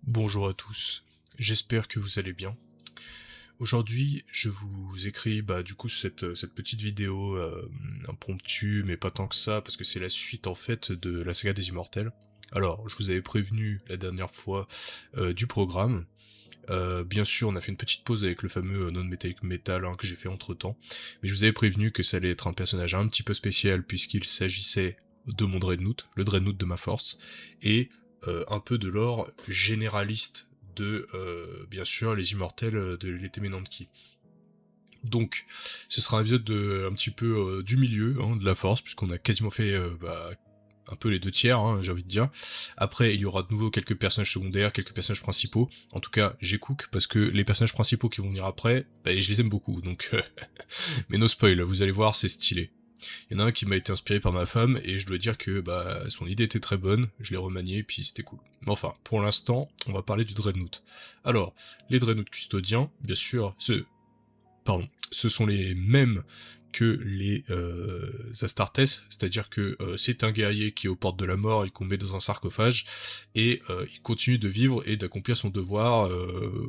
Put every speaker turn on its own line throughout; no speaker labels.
Bonjour à tous, j'espère que vous allez bien. Aujourd'hui, je vous écris du coup cette petite vidéo impromptue, mais pas tant que ça, parce que c'est la suite en fait de la saga des Immortels. Alors, je vous avais prévenu la dernière fois du programme. Bien sûr, on a fait une petite pause avec le fameux Non-Metallic Metal que j'ai fait entre-temps, mais je vous avais prévenu que ça allait être un personnage un petit peu spécial puisqu'il s'agissait de mon Dreadnought, le Dreadnought de ma force, et un peu de lore généraliste de, bien sûr, les Immortels de l'Etemenanki. Donc, ce sera un épisode un petit peu du milieu de la force, puisqu'on a quasiment fait un peu les deux tiers, j'ai envie de dire. Après, il y aura de nouveau quelques personnages secondaires, quelques personnages principaux. En tout cas, j'écoute parce que les personnages principaux qui vont venir après, je les aime beaucoup. Donc, mais no spoil, vous allez voir, c'est stylé. Il y en a un qui m'a été inspiré par ma femme et je dois dire que son idée était très bonne. Je l'ai remanié et puis c'était cool. Mais enfin, pour l'instant, on va parler du Dreadnought. Alors, les Dreadnoughts custodiens, bien sûr, ce sont les mêmes que les Astartes, c'est-à-dire que c'est un guerrier qui est aux portes de la mort et qu'on met dans un sarcophage, et il continue de vivre et d'accomplir son devoir,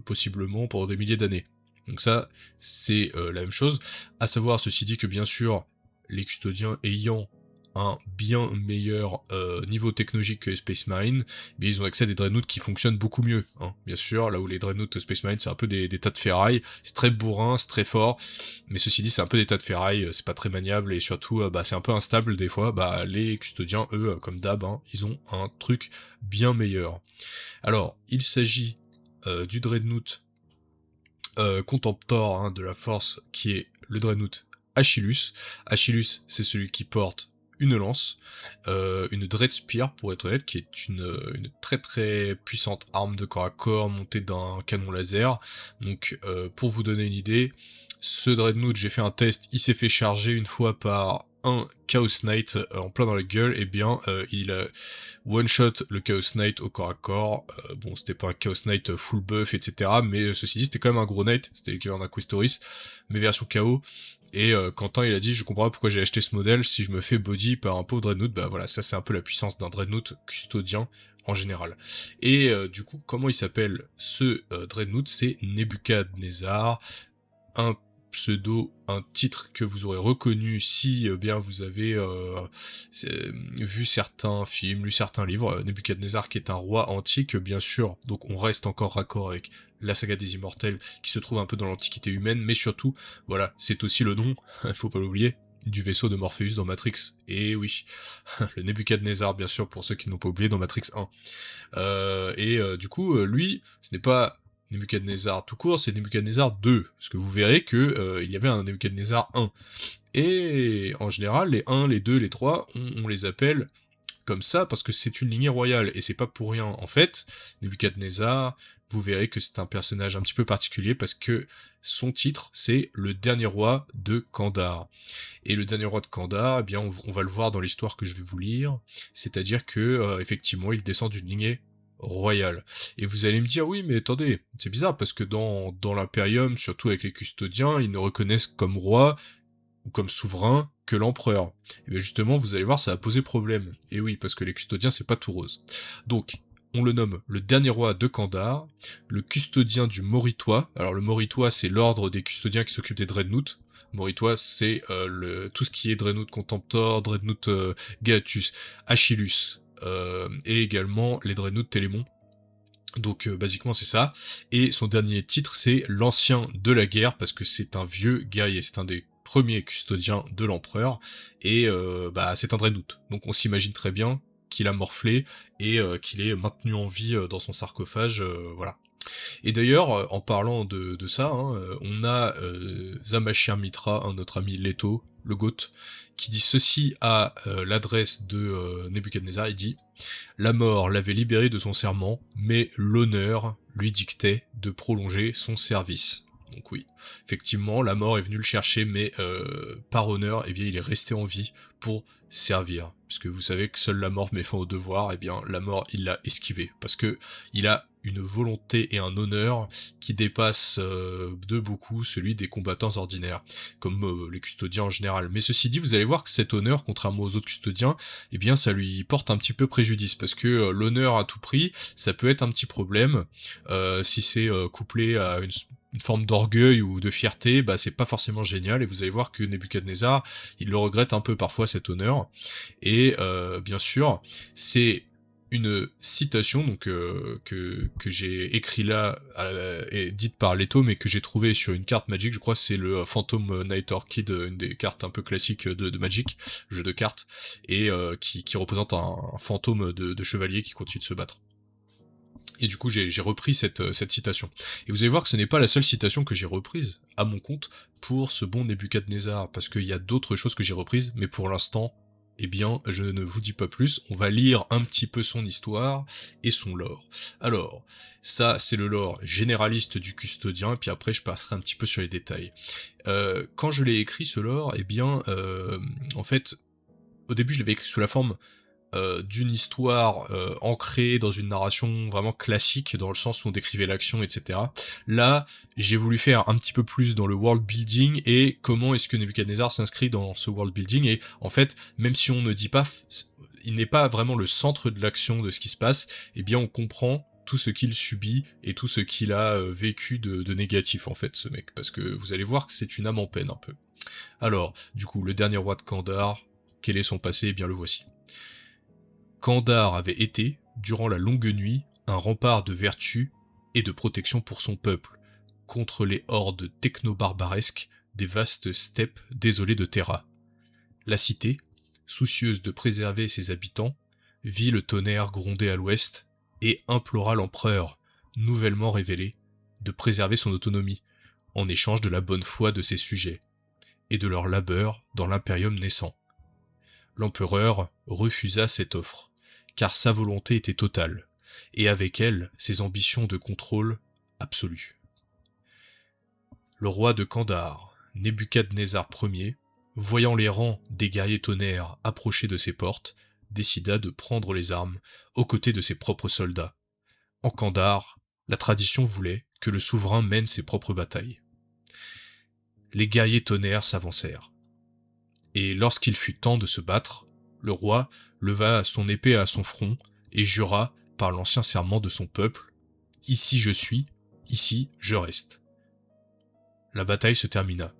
possiblement pendant des milliers d'années. Donc ça, c'est la même chose. À savoir, ceci dit, que bien sûr, les custodiens ayant un bien meilleur niveau technologique que les Space Marines, mais ils ont accès à des Dreadnoughts qui fonctionnent beaucoup mieux, bien sûr, là où les Dreadnoughts Space Marines c'est un peu des tas de ferraille, c'est très bourrin, c'est très fort, mais ceci dit c'est un peu des tas de ferraille, c'est pas très maniable et surtout c'est un peu instable des fois. Les custodiens eux, comme d'hab, ils ont un truc bien meilleur. Alors il s'agit du Dreadnought Contemptor de la force, qui est le Dreadnought Achillus. Achillus, c'est celui qui porte une lance, une Dread Spear pour être honnête, qui est une très très puissante arme de corps à corps montée d'un canon laser. Donc pour vous donner une idée, ce Dreadnought, j'ai fait un test, il s'est fait charger une fois par un Chaos Knight en plein dans la gueule, et il a one shot le Chaos Knight au corps à corps. Bon, c'était pas un Chaos Knight full buff, etc. Mais ceci dit, c'était quand même un gros Knight, c'était l'équivalent d'un Questoris, mais version KO. Et Quentin, il a dit, je comprends pas pourquoi j'ai acheté ce modèle si je me fais body par un pauvre Dreadnought. Bah voilà, ça c'est un peu la puissance d'un Dreadnought custodien en général. Et du coup, comment il s'appelle ce Dreadnought? C'est Nebuchadnezzar, un pseudo, un titre que vous aurez reconnu si bien vous avez vu certains films, lu certains livres. Nebuchadnezzar, qui est un roi antique, bien sûr, donc on reste encore raccord avec la saga des Immortels qui se trouve un peu dans l'Antiquité humaine, mais surtout, voilà, c'est aussi le nom, il faut pas l'oublier, du vaisseau de Morpheus dans Matrix. Et oui, le Nebuchadnezzar, bien sûr, pour ceux qui n'ont pas oublié, dans Matrix 1. Du coup, lui, ce n'est pas Nebuchadnezzar tout court, c'est Nebuchadnezzar 2, parce que vous verrez que il y avait un Nebuchadnezzar 1. Et en général, les 1, les 2, les 3, on les appelle comme ça parce que c'est une lignée royale, et c'est pas pour rien. En fait, Nebuchadnezzar, vous verrez que c'est un personnage un petit peu particulier parce que son titre, c'est le dernier roi de Kandar. Et le dernier roi de Kandar, eh bien, on va le voir dans l'histoire que je vais vous lire, c'est-à-dire que, effectivement, il descend d'une lignée royale. Et vous allez me dire, oui, mais attendez, c'est bizarre, parce que dans l'Imperium, surtout avec les custodiens, ils ne reconnaissent comme roi ou comme souverain que l'empereur. Et bien justement, vous allez voir, ça va poser problème. Et oui, parce que les custodiens, c'est pas tout rose. Donc, on le nomme le dernier roi de Kandar, le custodien du Moritois. Alors le Moritois, c'est l'ordre des custodiens qui s'occupent des Dreadnoughts. Moritois, c'est tout ce qui est Dreadnought Contemptor, Dreadnought Gatus, Achillus, et également les Dreadnought Télémon. Donc basiquement c'est ça. Et son dernier titre, c'est l'ancien de la guerre, parce que c'est un vieux guerrier, c'est un des premiers custodiens de l'empereur, et c'est un Dreadnought. Donc on s'imagine très bien qu'il a morflé et qu'il est maintenu en vie dans son sarcophage, voilà. Et d'ailleurs, en parlant de ça, on a Zamashir Mitra, notre ami Leto, le GOAT, qui dit ceci à l'adresse de Nebuchadnezzar. Il dit: la mort l'avait libéré de son serment, mais l'honneur lui dictait de prolonger son service. Donc oui, effectivement, la mort est venue le chercher, mais par honneur, eh bien, il est resté en vie pour servir. Parce que vous savez que seule la mort met fin au devoir, eh bien, la mort, il l'a esquivé. Parce que il a une volonté et un honneur qui dépassent de beaucoup celui des combattants ordinaires, comme les custodiens en général. Mais ceci dit, vous allez voir que cet honneur, contrairement aux autres custodiens, eh bien, ça lui porte un petit peu préjudice, parce que l'honneur à tout prix, ça peut être un petit problème, si c'est couplé à une forme d'orgueil ou de fierté, bah c'est pas forcément génial, et vous allez voir que Nebuchadnezzar, il le regrette un peu parfois cet honneur, et bien sûr, c'est une citation donc que j'ai écrit là et dite par Leto, mais que j'ai trouvé sur une carte Magic. Je crois que c'est le Phantom Night Orchid, une des cartes un peu classiques de Magic, jeu de cartes, et qui représente un fantôme de chevalier qui continue de se battre. Et du coup, j'ai repris cette citation. Et vous allez voir que ce n'est pas la seule citation que j'ai reprise à mon compte pour ce bon Nebuchadnezzar, parce qu'il y a d'autres choses que j'ai reprises, mais pour l'instant, eh bien, je ne vous dis pas plus, on va lire un petit peu son histoire et son lore. Alors, ça, c'est le lore généraliste du custodien, et puis après, je passerai un petit peu sur les détails. Quand je l'ai écrit, ce lore, eh bien, en fait, au début, je l'avais écrit sous la forme d'une histoire ancrée dans une narration vraiment classique, dans le sens où on décrivait l'action, etc. Là, j'ai voulu faire un petit peu plus dans le world building et comment est-ce que Nebuchadnezzar s'inscrit dans ce world building, et en fait, même si on ne dit pas, il n'est pas vraiment le centre de l'action de ce qui se passe, eh bien on comprend tout ce qu'il subit et tout ce qu'il a vécu de négatif en fait, ce mec, parce que vous allez voir que c'est une âme en peine un peu. Alors, du coup, le dernier roi de Kandar, quel est son passé? Eh bien le voici. Kandar avait été, durant la longue nuit, un rempart de vertu et de protection pour son peuple, contre les hordes techno-barbaresques des vastes steppes désolées de Terra. La cité, soucieuse de préserver ses habitants, vit le tonnerre gronder à l'ouest et implora l'empereur, nouvellement révélé, de préserver son autonomie, en échange de la bonne foi de ses sujets, et de leur labeur dans l'impérium naissant. L'empereur refusa cette offre, car sa volonté était totale, et avec elle ses ambitions de contrôle absolu. Le roi de Kandar, Nebuchadnezzar Ier, voyant les rangs des guerriers tonnerres approcher de ses portes, décida de prendre les armes aux côtés de ses propres soldats. En Kandar, la tradition voulait que le souverain mène ses propres batailles. Les guerriers tonnerres s'avancèrent. Et lorsqu'il fut temps de se battre, le roi leva son épée à son front et jura, par l'ancien serment de son peuple, « Ici je suis, ici je reste ». La bataille se termina.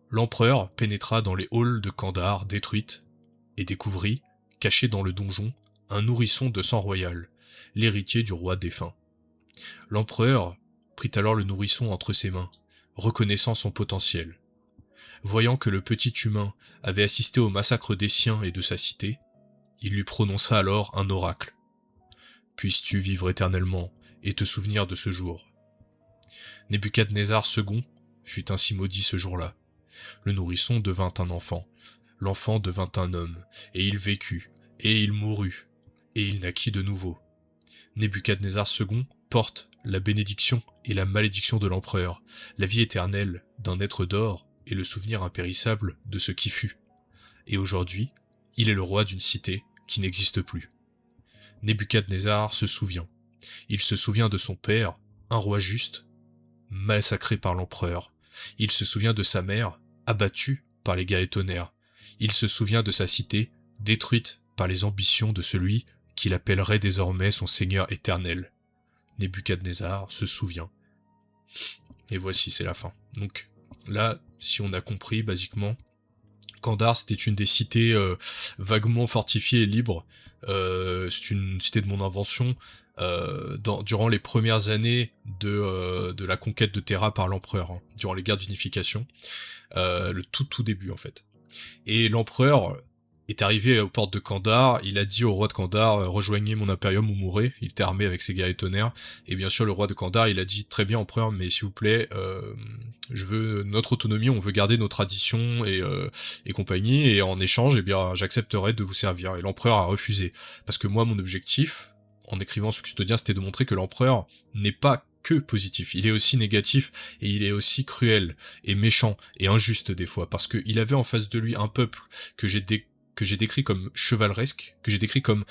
L'empereur pénétra dans les halls de Kandar détruites et découvrit, caché dans le donjon, un nourrisson de sang royal, l'héritier du roi défunt. L'empereur prit alors le nourrisson entre ses mains, reconnaissant son potentiel. Voyant que le petit humain avait assisté au massacre des siens et de sa cité, il lui prononça alors un oracle. « Puisses-tu vivre éternellement et te souvenir de ce jour ?» Nebuchadnezzar II fut ainsi maudit ce jour-là. Le nourrisson devint un enfant, l'enfant devint un homme, et il vécut, et il mourut, et il naquit de nouveau. Nebuchadnezzar II porte la bénédiction et la malédiction de l'empereur, la vie éternelle d'un être d'or et le souvenir impérissable de ce qui fut. Et aujourd'hui, il est le roi d'une cité qui n'existe plus. Nebuchadnezzar se souvient. Il se souvient de son père, un roi juste, massacré par l'empereur. Il se souvient de sa mère, abattue par les guerriers tonnerres. Il se souvient de sa cité, détruite par les ambitions de celui qu'il appellerait désormais son seigneur éternel. Nebuchadnezzar se souvient. Et voici, c'est la fin. Donc là, si on a compris, basiquement, Kandar, c'était une des cités vaguement fortifiées et libres. C'est une cité de mon invention. Durant les premières années de la conquête de Terra par l'empereur, hein, durant les guerres d'unification, le tout début en fait. Et l'empereur est arrivé aux portes de Kandar, il a dit au roi de Kandar, rejoignez mon impérium ou mourrez. Il était armé avec ses guerriers tonnerres, et bien sûr le roi de Kandar, il a dit, très bien empereur, mais s'il vous plaît, je veux notre autonomie, on veut garder nos traditions et compagnie, et en échange, eh bien, j'accepterai de vous servir. Et l'empereur a refusé, parce que moi, mon objectif, en écrivant ce custodien, c'était de montrer que l'empereur n'est pas que positif, il est aussi négatif, et il est aussi cruel, et méchant, et injuste des fois, parce qu'il avait en face de lui un peuple que j'ai décrit comme chevaleresque, que j'ai décrit comme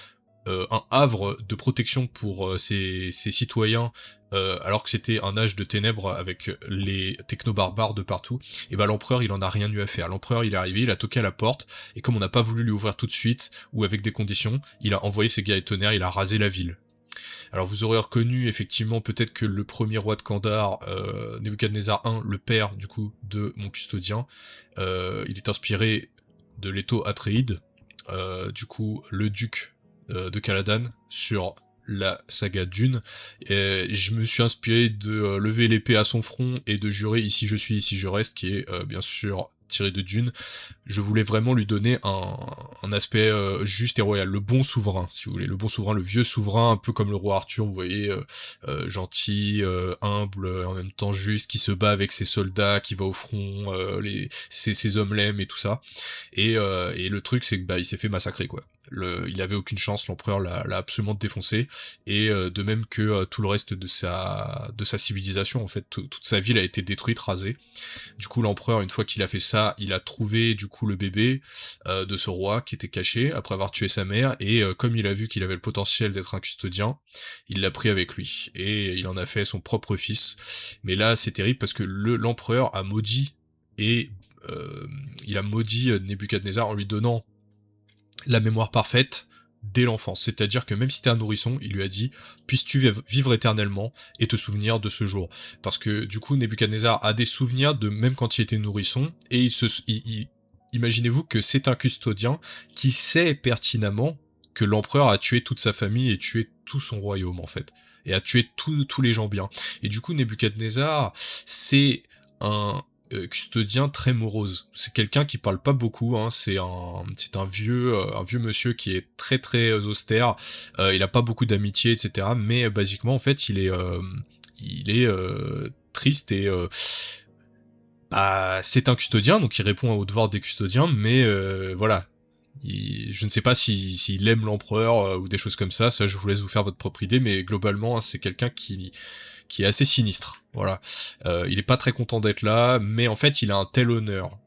un havre de protection pour ses citoyens, alors que c'était un âge de ténèbres avec les techno-barbares de partout, et ben l'empereur il en a rien eu à faire. L'empereur il est arrivé, il a toqué à la porte, et comme on n'a pas voulu lui ouvrir tout de suite, ou avec des conditions, il a envoyé ses guerriers tonnerres, il a rasé la ville. Alors vous aurez reconnu effectivement peut-être que le premier roi de Kandar, Nebuchadnezzar I, le père du coup de mon custodien, il est inspiré de Leto Atréide, du coup le duc de Caladan sur la saga Dune, et je me suis inspiré de lever l'épée à son front et de jurer ici je suis, ici je reste, qui est bien sûr tiré de Dune. Je voulais vraiment lui donner un aspect juste et royal, le bon souverain, si vous voulez, le bon souverain, le vieux souverain, un peu comme le roi Arthur, vous voyez, gentil, humble, en même temps juste, qui se bat avec ses soldats, qui va au front, ses hommes l'aiment et tout ça. Et le truc, c'est que bah il s'est fait massacrer, quoi. Il avait aucune chance, l'empereur l'a absolument défoncé, et de même que tout le reste de sa civilisation, en fait, toute sa ville a été détruite, rasée. Du coup, l'empereur, une fois qu'il a fait ça, il a trouvé du coup le bébé de ce roi qui était caché après avoir tué sa mère, et comme il a vu qu'il avait le potentiel d'être un custodien, il l'a pris avec lui et il en a fait son propre fils. Mais là, c'est terrible parce que l'empereur a maudit, et il a maudit Nebuchadnezzar en lui donnant la mémoire parfaite dès l'enfance. C'est-à-dire que même si t'es un nourrisson, il lui a dit « Puisses-tu vivre éternellement et te souvenir de ce jour ?» Parce que du coup, Nebuchadnezzar a des souvenirs de même quand il était nourrisson, et imaginez-vous que c'est un custodien qui sait pertinemment que l'empereur a tué toute sa famille et tué tout son royaume, en fait. Et a tué tous les gens bien. Et du coup, Nebuchadnezzar, c'est un custodien très morose. C'est quelqu'un qui parle pas beaucoup, hein. C'est un vieux monsieur qui est très très austère. Il a pas beaucoup d'amitié, etc. Mais basiquement, en fait, il est triste, et bah c'est un custodien, donc il répond aux devoirs des custodiens, mais voilà. Je ne sais pas s'il aime l'empereur ou des choses comme ça je vous laisse vous faire votre propre idée, mais globalement, hein, c'est quelqu'un qui est assez sinistre, voilà. Il est pas très content d'être là, mais en fait il a un tel honneur,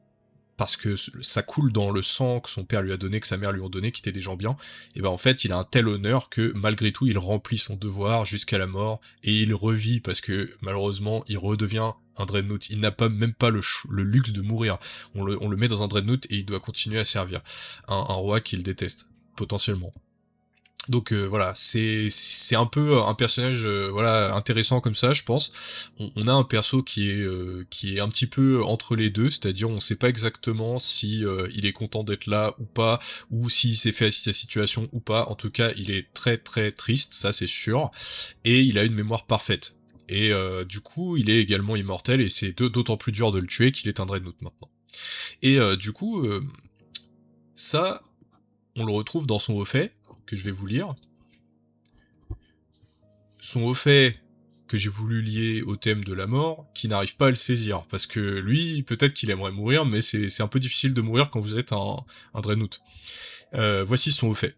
parce que ça coule dans le sang que son père lui a donné, que sa mère lui ont donné, qui étaient des gens bien, et ben en fait il a un tel honneur que malgré tout il remplit son devoir jusqu'à la mort, et il revit parce que malheureusement il redevient un Dreadnought. Il n'a pas même pas le luxe de mourir. On le met dans un Dreadnought et il doit continuer à servir un roi qu'il déteste, potentiellement. Donc voilà, c'est un peu un personnage voilà intéressant comme ça, je pense. On a un perso qui est un petit peu entre les deux, c'est-à-dire on sait pas exactement si il est content d'être là ou pas, ou s'il s'est fait à sa situation ou pas. En tout cas, il est très très triste, ça c'est sûr, et il a une mémoire parfaite. Et du coup, il est également immortel, et c'est d'autant plus dur de le tuer qu'il est un Dreadnought maintenant. Et du coup, ça, on le retrouve dans son haut fait, que je vais vous lire. Son haut fait que j'ai voulu lier au thème de la mort, qui n'arrive pas à le saisir, parce que lui, peut-être qu'il aimerait mourir, mais c'est un peu difficile de mourir quand vous êtes un Dreadnought. Voici son haut fait.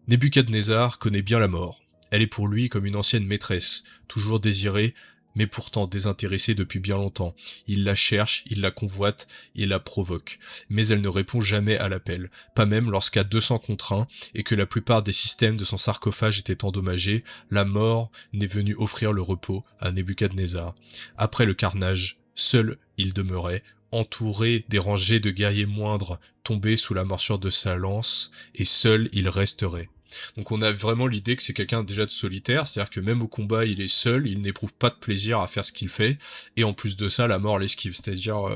Nebuchadnezzar connaît bien la mort. Elle est pour lui comme une ancienne maîtresse, toujours désirée, mais pourtant désintéressée depuis bien longtemps. Il la cherche, il la convoite, il la provoque. Mais elle ne répond jamais à l'appel, pas même lorsqu'à 200 contre 1, et que la plupart des systèmes de son sarcophage étaient endommagés, la mort n'est venue offrir le repos à Nebuchadnezzar. Après le carnage, seul il demeurait, entouré des rangées de guerriers moindres, tombés sous la morsure de sa lance, et seul il resterait. Donc on a vraiment l'idée que c'est quelqu'un déjà de solitaire, c'est-à-dire que même au combat il est seul, il n'éprouve pas de plaisir à faire ce qu'il fait, et en plus de ça la mort l'esquive, c'est-à-dire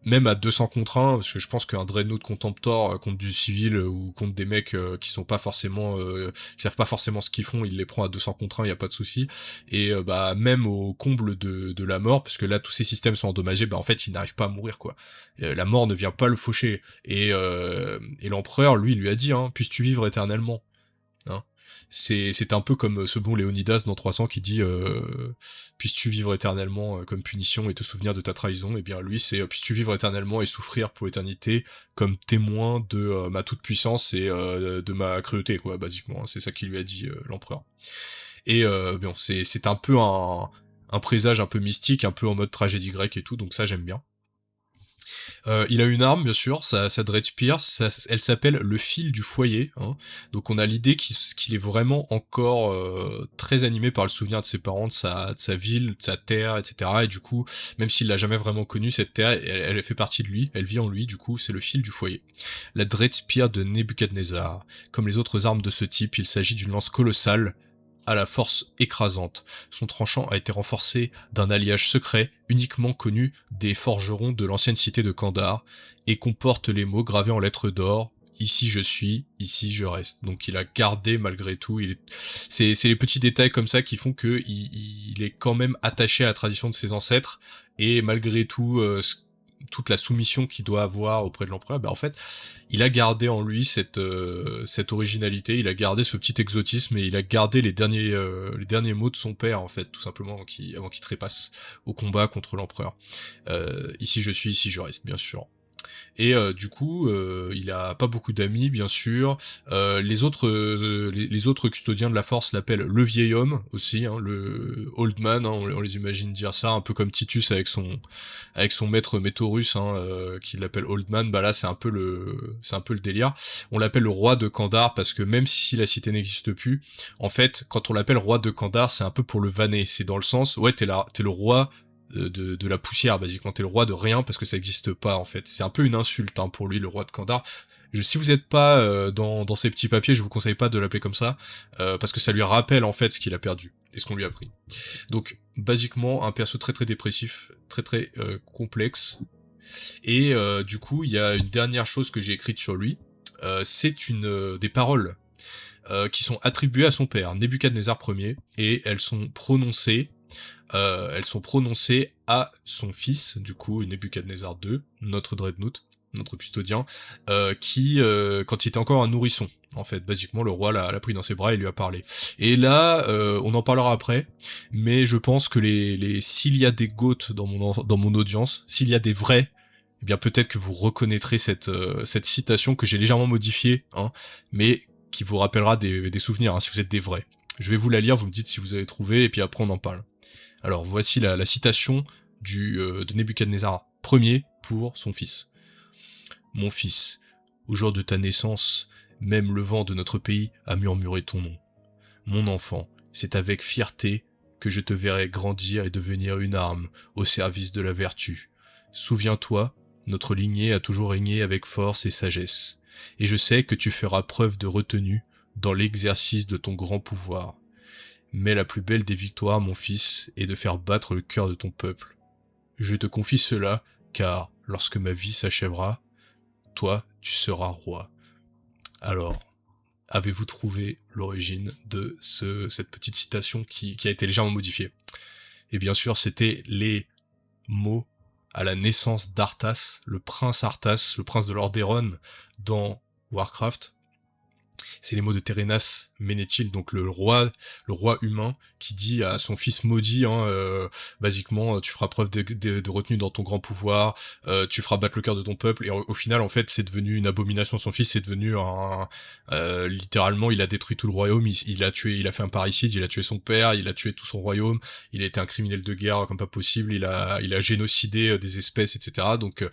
même à 200 contre 1, parce que je pense qu'un Dreadnought Contemptor contre du civil ou contre des mecs qui sont pas forcément qui savent pas forcément ce qu'ils font, il les prend à 200 contre 1, y a pas de souci. Et bah même au comble de la mort, parce que là tous ces systèmes sont endommagés, bah en fait il n'arrive pas à mourir, quoi. La mort ne vient pas le faucher, et l'empereur lui a dit hein, puisses-tu vivre éternellement, hein. C'est un peu comme ce bon Léonidas dans 300 qui dit puisses-tu vivre éternellement comme punition et te souvenir de ta trahison. Et bien lui c'est puisses-tu vivre éternellement et souffrir pour l'éternité comme témoin de ma toute puissance et de ma cruauté, quoi, basiquement. C'est ça qu'il lui a dit l'empereur. Et bon, c'est un peu un présage un peu mystique, un peu en mode tragédie grecque et tout, donc ça j'aime bien. Il a une arme, bien sûr, sa Dread Spear, elle s'appelle le fil du foyer, hein. Donc on a l'idée qu'il est vraiment encore très animé par le souvenir de ses parents, de sa ville, de sa terre, etc. Et du coup, même s'il l'a jamais vraiment connue, cette terre, elle fait partie de lui, elle vit en lui, du coup, c'est le fil du foyer. La Dread Spear de Nebuchadnezzar. Comme les autres armes de ce type, il s'agit d'une lance colossale, à la force écrasante. Son tranchant a été renforcé d'un alliage secret uniquement connu des forgerons de l'ancienne cité de Kandar et comporte les mots gravés en lettres d'or: ici je suis, ici je reste. Donc il a gardé malgré tout, c'est les petits détails comme ça qui font que il est quand même attaché à la tradition de ses ancêtres, et malgré tout toute la soumission qu'il doit avoir auprès de l'empereur, en fait, il a gardé en lui cette originalité, il a gardé ce petit exotisme, et il a gardé les derniers mots de son père, en fait, tout simplement, avant qu'il trépasse au combat contre l'empereur. Ici je suis, ici je reste, bien sûr. Et du coup, il a pas beaucoup d'amis, bien sûr. Les autres custodiens de la force l'appellent le vieil homme aussi, hein, le old man, hein, on les imagine dire ça, un peu comme Titus avec son maître Métaurus, hein, qui l'appelle old man. Bah là, c'est un peu le délire. On l'appelle le roi de Kandar parce que même si la cité n'existe plus, en fait, quand on l'appelle roi de Kandar, c'est un peu pour le vanner. C'est dans le sens, ouais, t'es le roi de la poussière, basiquement. T'es le roi de rien parce que ça existe pas, en fait. C'est un peu une insulte, hein, pour lui, le roi de Kandar. Si vous êtes pas dans ces petits papiers, je vous conseille pas de l'appeler comme ça, parce que ça lui rappelle, en fait, ce qu'il a perdu et ce qu'on lui a pris. Donc, basiquement, un perso très très dépressif, très très complexe. Et du coup, il y a une dernière chose que j'ai écrite sur lui. C'est des paroles qui sont attribuées à son père, Nebuchadnezzar Ier, et elles sont prononcées à son fils, du coup, Nebuchadnezzar II, notre Dreadnought, notre custodien, qui, quand il était encore un nourrisson, en fait, basiquement, le roi l'a pris dans ses bras et lui a parlé. Et là, on en parlera après, mais je pense que s'il y a des goats dans mon audience, s'il y a des vrais, eh bien peut-être que vous reconnaîtrez cette citation que j'ai légèrement modifiée, hein, mais qui vous rappellera des souvenirs, hein, si vous êtes des vrais. Je vais vous la lire, vous me dites si vous avez trouvé, et puis après on en parle. Alors voici la citation de Nebuchadnezzar Ier pour son fils. Mon fils, au jour de ta naissance, même le vent de notre pays a murmuré ton nom. Mon enfant, c'est avec fierté que je te verrai grandir et devenir une arme au service de la vertu. Souviens-toi, notre lignée a toujours régné avec force et sagesse, et je sais que tu feras preuve de retenue dans l'exercice de ton grand pouvoir. Mais la plus belle des victoires, mon fils, est de faire battre le cœur de ton peuple. Je te confie cela, car, lorsque ma vie s'achèvera, toi, tu seras roi. Alors, avez-vous trouvé l'origine de cette petite citation qui a été légèrement modifiée? Et bien sûr, c'était les mots à la naissance d'Arthas, le prince de Lordaeron dans Warcraft. C'est les mots de Terenas Ménéthil, donc le roi humain, qui dit à son fils maudit, hein, basiquement, tu feras preuve de retenue dans ton grand pouvoir, tu feras battre le cœur de ton peuple, et au final, en fait, c'est devenu une abomination. Son fils, c'est devenu littéralement, il a détruit tout le royaume, il a fait un parricide, il a tué son père, il a tué tout son royaume, il a été un criminel de guerre comme pas possible, il a génocidé des espèces, etc. Donc,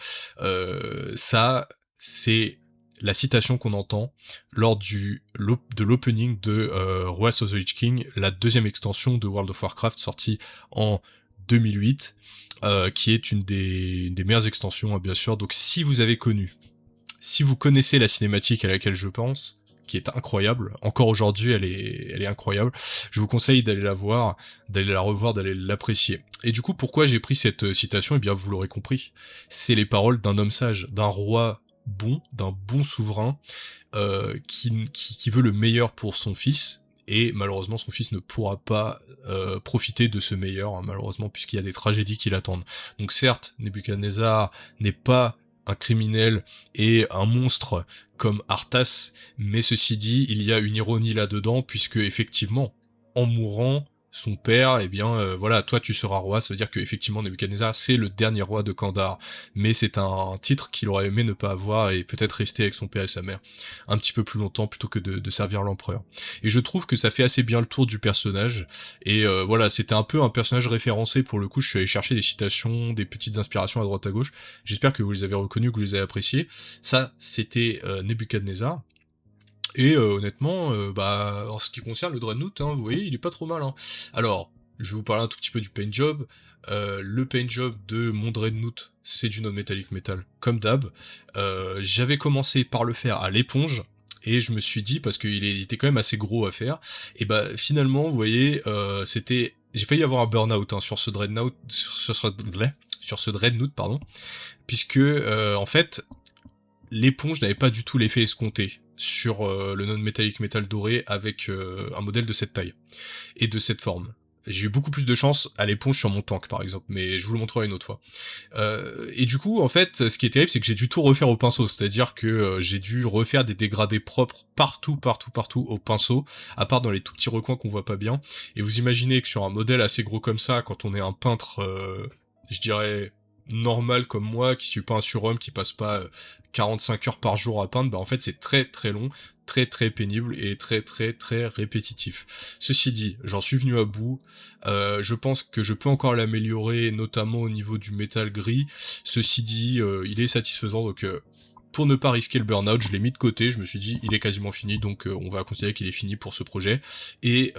ça, c'est la citation qu'on entend lors de l'opening de Wrath of the Lich King, la deuxième extension de World of Warcraft sortie en 2008, qui est une des meilleures extensions, hein, bien sûr. Donc si vous connaissez la cinématique à laquelle je pense, qui est incroyable, encore aujourd'hui elle est incroyable, je vous conseille d'aller la voir, d'aller la revoir, d'aller l'apprécier. Et du coup, pourquoi j'ai pris cette citation? Eh bien, vous l'aurez compris, c'est les paroles d'un homme sage, d'un roi bon, d'un bon souverain, qui veut le meilleur pour son fils, et malheureusement son fils ne pourra pas profiter de ce meilleur, hein, malheureusement, puisqu'il y a des tragédies qui l'attendent. Donc certes, Nebuchadnezzar n'est pas un criminel et un monstre comme Arthas, mais ceci dit, il y a une ironie là-dedans, puisque effectivement, en mourant, son père, eh bien voilà, toi tu seras roi, ça veut dire que effectivement Nebuchadnezzar c'est le dernier roi de Kandahar, mais c'est un titre qu'il aurait aimé ne pas avoir et peut-être rester avec son père et sa mère un petit peu plus longtemps plutôt que de servir l'empereur. Et je trouve que ça fait assez bien le tour du personnage, et voilà, c'était un peu un personnage référencé pour le coup, je suis allé chercher des citations, des petites inspirations à droite à gauche, j'espère que vous les avez reconnues, que vous les avez appréciées. Ça, c'était Nebuchadnezzar. Et honnêtement, bah, en ce qui concerne le Dreadnought, hein, vous voyez, il est pas trop mal. Hein. Alors, je vais vous parler un tout petit peu du paint job. Le paint job de mon Dreadnought, c'est du non-metallic metal, comme d'hab. J'avais commencé par le faire à l'éponge, et je me suis dit, parce qu'il était quand même assez gros à faire, et bah finalement, vous voyez, c'était... J'ai failli avoir un burn-out hein, sur ce Dreadnought, sur ce Dreadnought, pardon, puisque en fait, l'éponge n'avait pas du tout l'effet escompté sur le non-metallic metal doré avec un modèle de cette taille et de cette forme. J'ai eu beaucoup plus de chance à l'éponge sur mon tank par exemple, mais je vous le montrerai une autre fois. Et du coup, en fait, ce qui est terrible, c'est que j'ai dû tout refaire au pinceau, c'est-à-dire que j'ai dû refaire des dégradés propres partout au pinceau, à part dans les tout petits recoins qu'on voit pas bien. Et vous imaginez que sur un modèle assez gros comme ça, quand on est un peintre, je dirais normal comme moi, qui suis pas un surhomme, qui passe pas 45 heures par jour à peindre, bah en fait c'est très très long, très très pénible et très très très répétitif. Ceci dit, j'en suis venu à bout, je pense que je peux encore l'améliorer, notamment au niveau du métal gris. Ceci dit, il est satisfaisant, donc pour ne pas risquer le burn-out, je l'ai mis de côté, je me suis dit il est quasiment fini, donc on va considérer qu'il est fini pour ce projet. Et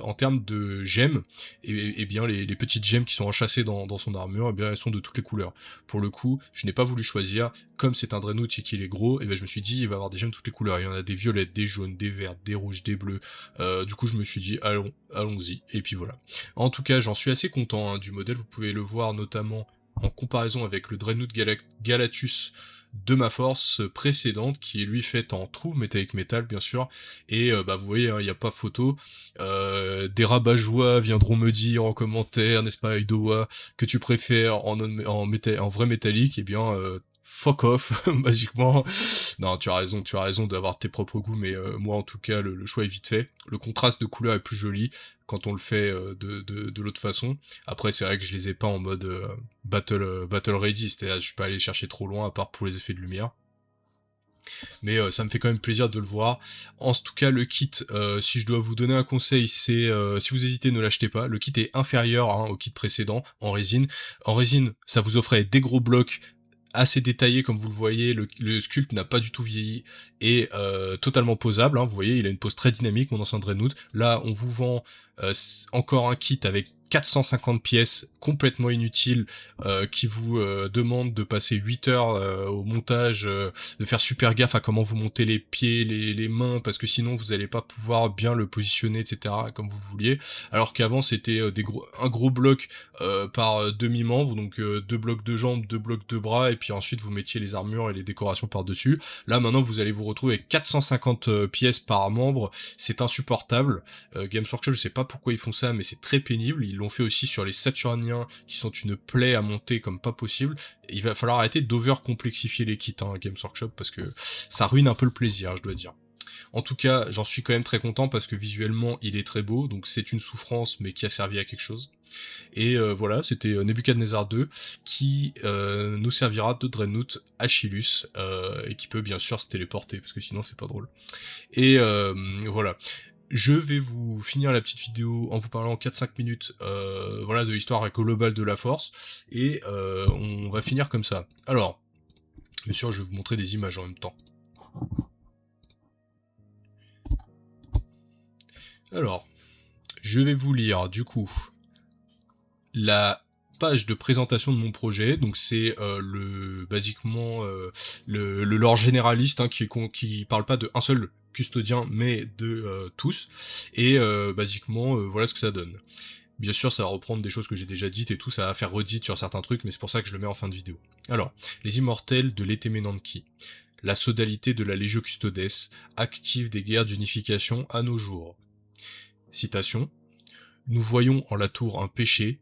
en termes de gemmes, et bien les petites gemmes qui sont enchâssées dans son armure, eh bien elles sont de toutes les couleurs. Pour le coup, je n'ai pas voulu choisir, comme c'est un Dreadnought et qu'il est gros, et ben je me suis dit il va avoir des gemmes de toutes les couleurs. Il y en a des violettes, des jaunes, des vertes, des rouges, des bleus. Du coup je me suis dit allons-y, et puis voilà. En tout cas, j'en suis assez content hein, du modèle, vous pouvez le voir notamment en comparaison avec le Dreadnought Galatus de ma force précédente, qui est lui faite en true metallic metal bien sûr, et bah vous voyez, il n'y a pas photo. Des rabat-joie viendront me dire en commentaire, n'est-ce pas Aidoa, que tu préfères en vrai métallique, et bien fuck off, basiquement. Non, tu as raison d'avoir tes propres goûts, mais moi en tout cas le choix est vite fait. Le contraste de couleur est plus joli quand on le fait de l'autre façon. Après c'est vrai que je les ai pas en mode battle ready, c'est-à-dire je suis pas allé chercher trop loin à part pour les effets de lumière. Mais ça me fait quand même plaisir de le voir. En tout cas, le kit, si je dois vous donner un conseil, c'est si vous hésitez, ne l'achetez pas. Le kit est inférieur hein, au kit précédent en résine. En résine, ça vous offrait des gros blocs assez détaillé comme vous le voyez, le sculpte n'a pas du tout vieilli et totalement posable, hein, vous voyez il a une pose très dynamique mon ancien Dreadnought. Là on vous vend encore un kit avec 450 pièces complètement inutiles qui vous demande de passer 8 heures au montage, de faire super gaffe à comment vous montez les pieds, les mains, parce que sinon vous allez pas pouvoir bien le positionner, etc. comme vous vouliez, alors qu'avant c'était un gros bloc par demi-membre, donc deux blocs de jambes, deux blocs de bras, et puis ensuite vous mettiez les armures et les décorations par-dessus. Là maintenant vous allez vous retrouver avec 450 pièces par membre, c'est insupportable. Games Workshop, je sais pas pourquoi ils font ça, mais c'est très pénible. Ils l'ont fait aussi sur les Saturniens, qui sont une plaie à monter comme pas possible. Il va falloir arrêter d'over-complexifier les kits, hein, Games Workshop, parce que ça ruine un peu le plaisir, je dois dire. En tout cas, j'en suis quand même très content parce que visuellement, il est très beau, donc c'est une souffrance, mais qui a servi à quelque chose. Et voilà, c'était Nebuchadnezzar 2 qui nous servira de Dreadnought Achillus et qui peut bien sûr se téléporter parce que sinon c'est pas drôle. Et voilà. Je vais vous finir la petite vidéo en vous parlant 4-5 minutes voilà, de l'histoire globale de la force et on va finir comme ça. Alors, bien sûr, je vais vous montrer des images en même temps. Alors, je vais vous lire du coup la page de présentation de mon projet, donc c'est basiquement le lore généraliste hein, qui parle pas de un seul custodien mais de tous, et basiquement voilà ce que ça donne. Bien sûr ça va reprendre des choses que j'ai déjà dites et tout, ça va faire redite sur certains trucs, mais c'est pour ça que je le mets en fin de vidéo. Alors, les immortels de l'Etemenanki. La sodalité de la Legio Custodes, active des guerres d'unification à nos jours. Citation. Nous voyons en la tour un péché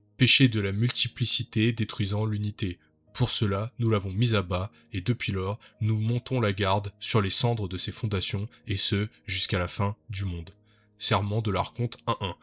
de la multiplicité détruisant l'unité. Pour cela, nous l'avons mise à bas, et depuis lors, nous montons la garde sur les cendres de ses fondations, et ce, jusqu'à la fin du monde. Serment de l'Archonte 1.1.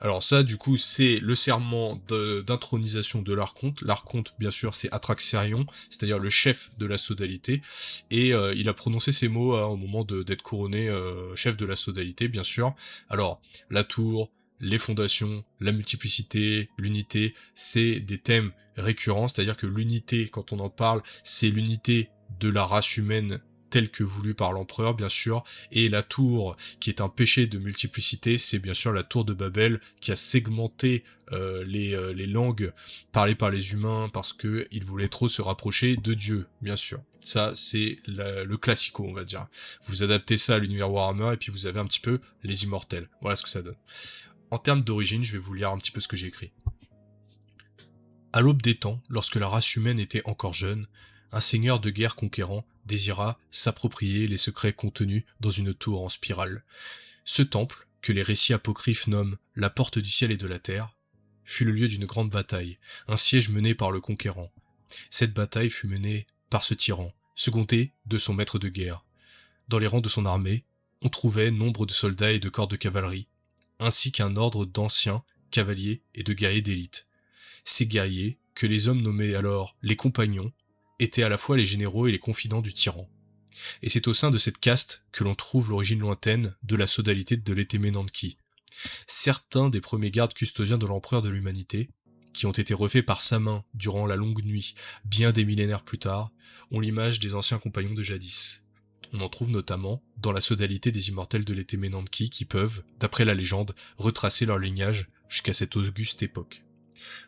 Alors ça, du coup, c'est le serment d'intronisation de l'Archonte. L'Archonte, bien sûr, c'est Atraxérion, c'est-à-dire le chef de la sodalité, et il a prononcé ces mots au moment d'être couronné chef de la sodalité, bien sûr. Alors, la tour, les fondations, la multiplicité, l'unité, c'est des thèmes récurrents, c'est-à-dire que l'unité, quand on en parle, c'est l'unité de la race humaine telle que voulue par l'empereur, bien sûr, et la tour, qui est un péché de multiplicité, c'est bien sûr la tour de Babel, qui a segmenté les langues parlées par les humains, parce que ils voulaient trop se rapprocher de Dieu, bien sûr. Ça, c'est le classico, on va dire. Vous adaptez ça à l'univers Warhammer, et puis vous avez un petit peu les immortels. Voilà ce que ça donne. En termes d'origine, je vais vous lire un petit peu ce que j'ai écrit. À l'aube des temps, lorsque la race humaine était encore jeune, un seigneur de guerre conquérant désira s'approprier les secrets contenus dans une tour en spirale. Ce temple, que les récits apocryphes nomment la porte du ciel et de la terre, fut le lieu d'une grande bataille, un siège mené par le conquérant. Cette bataille fut menée par ce tyran, secondé de son maître de guerre. Dans les rangs de son armée, on trouvait nombre de soldats et de corps de cavalerie, ainsi qu'un ordre d'anciens cavaliers et de guerriers d'élite. Ces guerriers, que les hommes nommaient alors les compagnons, étaient à la fois les généraux et les confidents du tyran. Et c'est au sein de cette caste que l'on trouve l'origine lointaine de la sodalité de l'Etemenanki. Certains des premiers gardes custodiens de l'empereur de l'humanité, qui ont été refaits par sa main durant la longue nuit, bien des millénaires plus tard, ont l'image des anciens compagnons de jadis. On en trouve notamment dans la sodalité des immortels de l'Etemenanki qui peuvent, d'après la légende, retracer leur lignage jusqu'à cette auguste époque.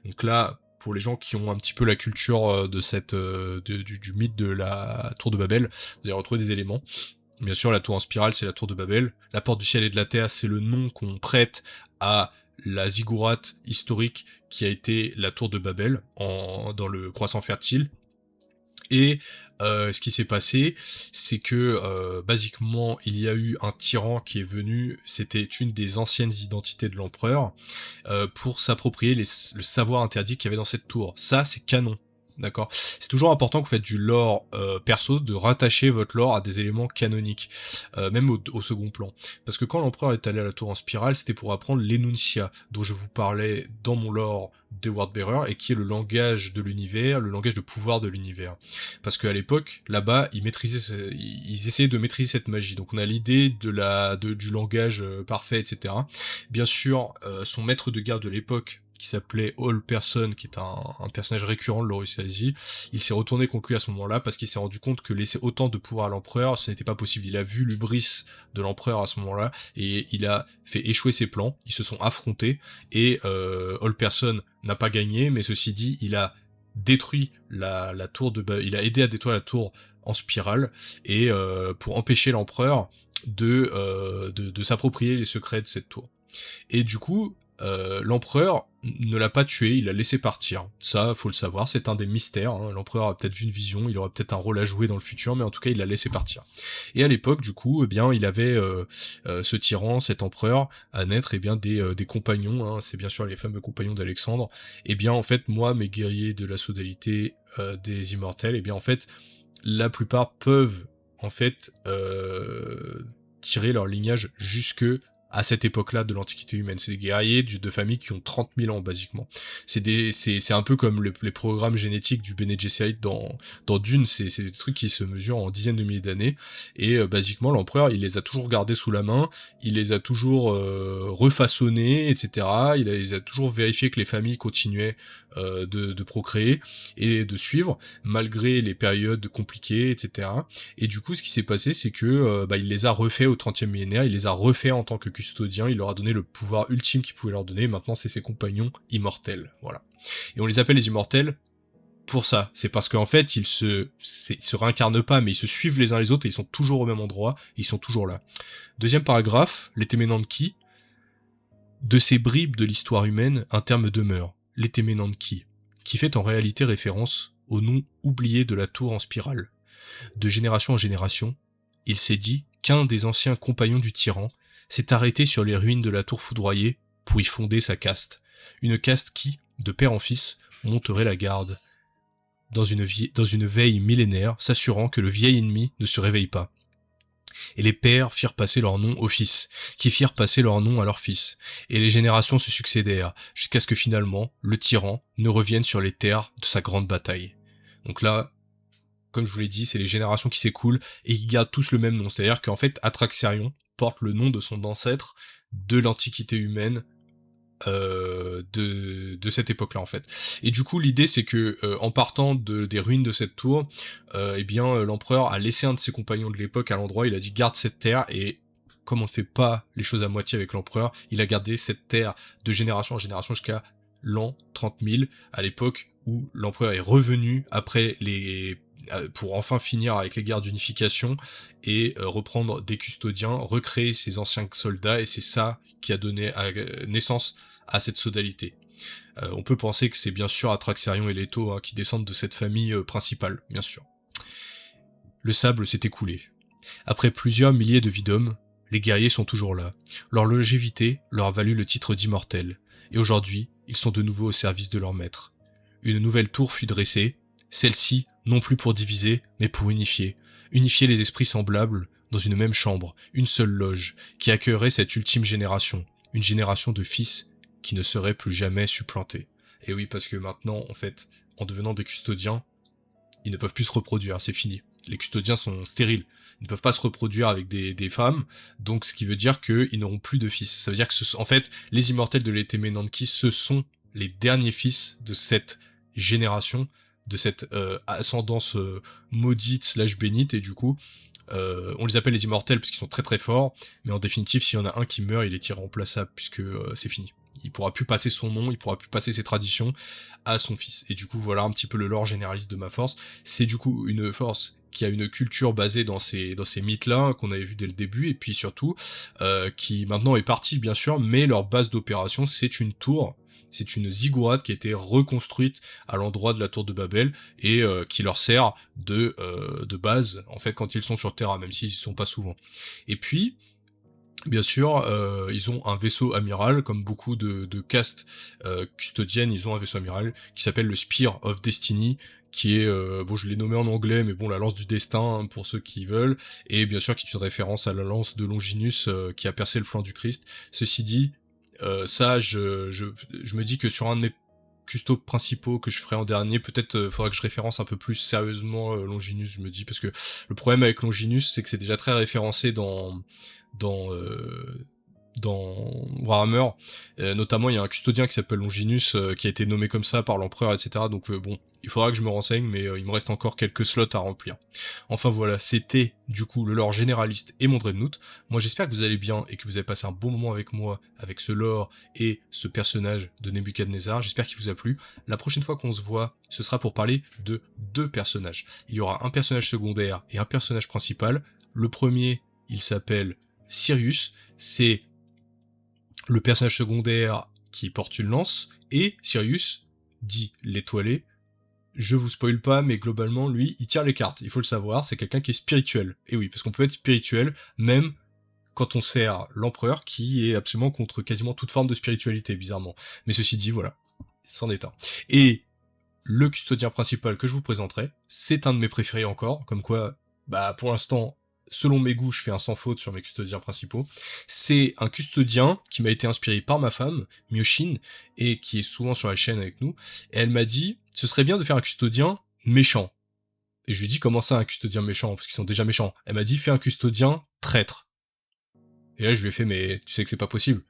Donc là, pour les gens qui ont un petit peu la culture de du mythe de la tour de Babel, vous allez retrouver des éléments. Bien sûr, la tour en spirale, c'est la tour de Babel. La porte du ciel et de la terre, c'est le nom qu'on prête à la ziggourate historique qui a été la tour de Babel dans le croissant fertile. Et ce qui s'est passé, c'est que basiquement, il y a eu un tyran qui est venu, c'était une des anciennes identités de l'empereur, pour s'approprier le savoir interdit qu'il y avait dans cette tour. Ça, c'est canon. D'accord. C'est toujours important que vous faites du lore perso, de rattacher votre lore à des éléments canoniques, même au second plan. Parce que quand l'empereur est allé à la tour en spirale, c'était pour apprendre l'Enuncia, dont je vous parlais dans mon lore de Wordbearer, et qui est le langage de l'univers, le langage de pouvoir de l'univers. Parce qu'à l'époque, là-bas, ils essayaient de maîtriser cette magie. Donc on a l'idée du langage parfait, etc. Bien sûr, son maître de guerre de l'époque, qui s'appelait All Person, qui est un personnage récurrent de l'Horus Heresy, il s'est retourné contre lui à ce moment-là parce qu'il s'est rendu compte que laisser autant de pouvoir à l'empereur, ce n'était pas possible. Il a vu l'hubris de l'empereur à ce moment-là et il a fait échouer ses plans. Ils se sont affrontés et All Person n'a pas gagné, mais ceci dit, il a détruit la tour il a aidé à détruire la tour en spirale et pour empêcher l'empereur de s'approprier les secrets de cette tour. Et du coup, l'empereur ne l'a pas tué, il l'a laissé partir. Ça, faut le savoir, c'est un des mystères. Hein. L'empereur a peut-être vu une vision, il aura peut-être un rôle à jouer dans le futur, mais en tout cas, il l'a laissé partir. Et à l'époque, du coup, eh bien, il avait ce tyran, cet empereur, à naître, eh bien, des compagnons. Hein, c'est bien sûr les fameux compagnons d'Alexandre. Eh bien, en fait, moi, mes guerriers de la sodalité des immortels, eh bien, en fait, la plupart peuvent, en fait, tirer leur lignage jusque à cette époque-là de l'Antiquité humaine. C'est des guerriers de familles qui ont 30 000 ans, basiquement. C'est un peu comme les programmes génétiques du Bene Gesserit dans Dune, c'est des trucs qui se mesurent en dizaines de milliers d'années, et basiquement, l'empereur, il les a toujours gardés sous la main, il les a toujours refaçonnés, etc. Il a toujours vérifié que les familles continuaient de procréer et de suivre, malgré les périodes compliquées, etc. Et du coup, ce qui s'est passé, c'est que il les a refaits au 30e millénaire, il les a refaits en tant que custodien, il leur a donné le pouvoir ultime qu'il pouvait leur donner, maintenant c'est ses compagnons immortels, voilà. Et on les appelle les immortels pour ça, c'est parce qu'en fait, ils se réincarnent pas, mais ils se suivent les uns les autres, et ils sont toujours au même endroit, et ils sont toujours là. Deuxième paragraphe, les Temenanki. De ces bribes de l'histoire humaine, un terme demeure, les Temenanki, qui fait en réalité référence au nom oublié de la tour en spirale. De génération en génération, il s'est dit qu'un des anciens compagnons du tyran s'est arrêté sur les ruines de la tour foudroyée pour y fonder sa caste. Une caste qui, de père en fils, monterait la garde dans une veille millénaire, s'assurant que le vieil ennemi ne se réveille pas. Et les pères firent passer leur nom aux fils, qui firent passer leur nom à leurs fils. Et les générations se succédèrent, jusqu'à ce que finalement, le tyran ne revienne sur les terres de sa grande bataille. Donc là, comme je vous l'ai dit, c'est les générations qui s'écoulent, et ils gardent tous le même nom. C'est-à-dire qu'en fait, Atraxarion porte le nom de son ancêtre de l'Antiquité humaine, de cette époque-là en fait. Et du coup l'idée c'est que en partant des ruines de cette tour, l'empereur a laissé un de ses compagnons de l'époque à l'endroit, il a dit garde cette terre, et comme on ne fait pas les choses à moitié avec l'empereur, il a gardé cette terre de génération en génération jusqu'à l'an 30 000, à l'époque où l'empereur est revenu après pour enfin finir avec les guerres d'unification et reprendre des custodiens, recréer ses anciens soldats, et c'est ça qui a donné naissance à cette sodalité. On peut penser que c'est bien sûr Atraxarion et Leto qui descendent de cette famille principale, bien sûr. Le sable s'est écoulé. Après plusieurs milliers de vies d'hommes, les guerriers sont toujours là. Leur longévité leur a valu le titre d'immortels, et aujourd'hui, ils sont de nouveau au service de leur maître. Une nouvelle tour fut dressée, celle-ci non plus pour diviser, mais pour unifier. Unifier les esprits semblables dans une même chambre, une seule loge, qui accueillerait cette ultime génération, une génération de fils qui ne seraient plus jamais supplantés. Et oui, parce que maintenant, en fait, en devenant des custodiens, ils ne peuvent plus se reproduire, c'est fini. Les custodiens sont stériles, ils ne peuvent pas se reproduire avec des femmes, donc ce qui veut dire qu'ils n'auront plus de fils. Ça veut dire que, en fait, les immortels de l'Etemenanki, ce sont les derniers fils de cette génération, de cette ascendance maudite / bénite, et du coup, on les appelle les immortels parce qu'ils sont très très forts, mais en définitive, s'il y en a un qui meurt, il est irremplaçable, puisque c'est fini. Il pourra plus passer son nom, il pourra plus passer ses traditions à son fils. Et du coup, voilà un petit peu le lore généraliste de ma force. C'est du coup une force qui a une culture basée dans ces mythes-là, qu'on avait vu dès le début, et puis surtout, qui maintenant est partie, bien sûr, mais leur base d'opération, c'est une tour, c'est une ziggourate qui a été reconstruite à l'endroit de la tour de Babel, et qui leur sert de base, en fait, quand ils sont sur Terra, même s'ils y sont pas souvent. Et puis, bien sûr, ils ont un vaisseau amiral, comme beaucoup de castes custodiennes, ils ont un vaisseau amiral qui s'appelle le Spear of Destiny, qui est, bon, je l'ai nommé en anglais, mais bon, la lance du destin, hein, pour ceux qui veulent, et bien sûr qui est une référence à la lance de Longinus qui a percé le flanc du Christ. Ceci dit, ça, je me dis que sur un de mes custos principaux que je ferai en dernier, peut-être faudra que je référence un peu plus sérieusement Longinus, je me dis, parce que le problème avec Longinus, c'est que c'est déjà très référencé dans Warhammer, notamment il y a un custodien qui s'appelle Longinus qui a été nommé comme ça par l'empereur, etc. Donc bon, il faudra que je me renseigne, mais il me reste encore quelques slots à remplir. Enfin voilà, c'était du coup le lore généraliste et mon Dreadnought. Moi j'espère que vous allez bien et que vous avez passé un bon moment avec moi, avec ce lore et ce personnage de Nebuchadnezzar. J'espère qu'il vous a plu. La prochaine fois qu'on se voit, ce sera pour parler de 2 personnages. Il y aura un personnage secondaire et un personnage principal. Le premier, il s'appelle Sirius, c'est le personnage secondaire qui porte une lance, et Sirius, dit l'étoilé, je vous spoil pas, mais globalement, lui, il tire les cartes, il faut le savoir, c'est quelqu'un qui est spirituel. Et oui, parce qu'on peut être spirituel, même quand on sert l'empereur, qui est absolument contre quasiment toute forme de spiritualité, bizarrement. Mais ceci dit, voilà, c'en est un. Et le custodien principal que je vous présenterai, c'est un de mes préférés encore, comme quoi, bah, pour l'instant, selon mes goûts, je fais un sans faute sur mes custodiens principaux. C'est un custodien qui m'a été inspiré par ma femme, Myoshin, et qui est souvent sur la chaîne avec nous. Et elle m'a dit, ce serait bien de faire un custodien méchant. Et je lui ai dit, comment ça un custodien méchant? Parce qu'ils sont déjà méchants. Elle m'a dit, fais un custodien traître. Et là, je lui ai fait, mais tu sais que c'est pas possible.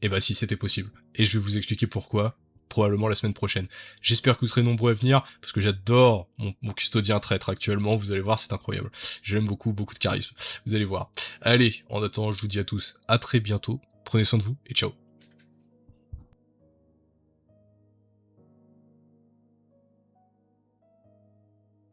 Et bah si, c'était possible. Et je vais vous expliquer pourquoi, probablement la semaine prochaine. J'espère que vous serez nombreux à venir, parce que j'adore mon custodien traître actuellement, vous allez voir, c'est incroyable. Je l'aime beaucoup, beaucoup de charisme, vous allez voir. Allez, en attendant, je vous dis à tous, à très bientôt, prenez soin de vous, et ciao.